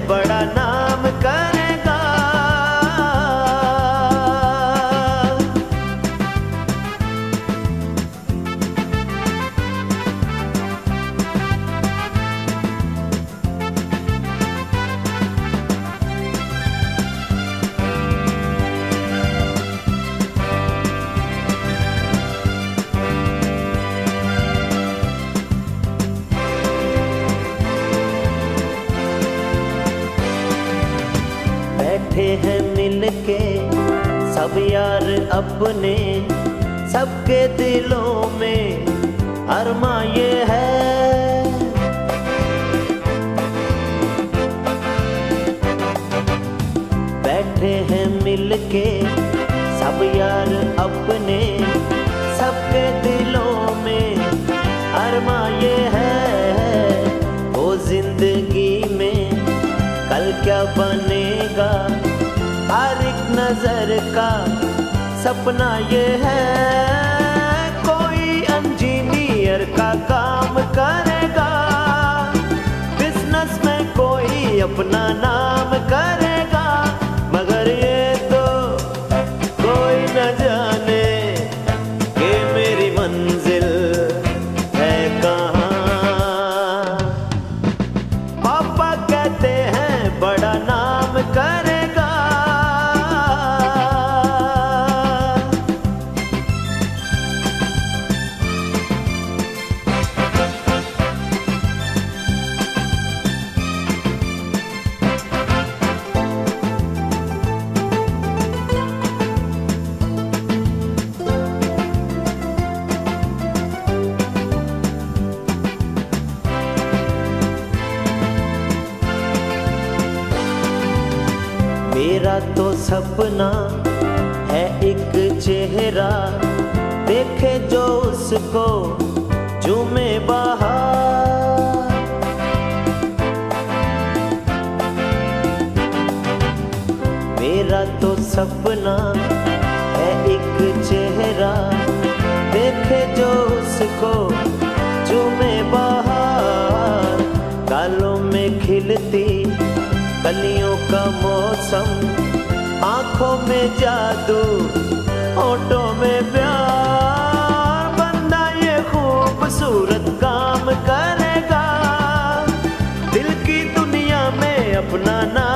बड़ा नाम करेगा। बैठे हैं मिलके सब यार अपने, सबके दिलों में अरमा ये है। बैठे हैं मिलके सब यार अपने, सबके दिलों में अरमा ये है। वो जिंदगी में कल क्या बनेगा, हर एक नजर का सपना ये है। कोई इंजीनियर का काम करेगा, बिजनेस में कोई अपना नाम करेगा, मगर ये तो कोई न जाने कि मेरी मंजिल है कहाँ। पापा कहते हैं बड़ा नाम करेगा। मेरा तो सपना है एक चेहरा, देखे जो उसको झूमे बाहर। मेरा तो सपना है एक चेहरा, देखे जो उसको झूमे बाहर। गालों में खिलती कलियों का मौसम, आंखों में जादू, होठों में प्यार। बंदा ये खूबसूरत काम करेगा, दिल की दुनिया में अपना नाम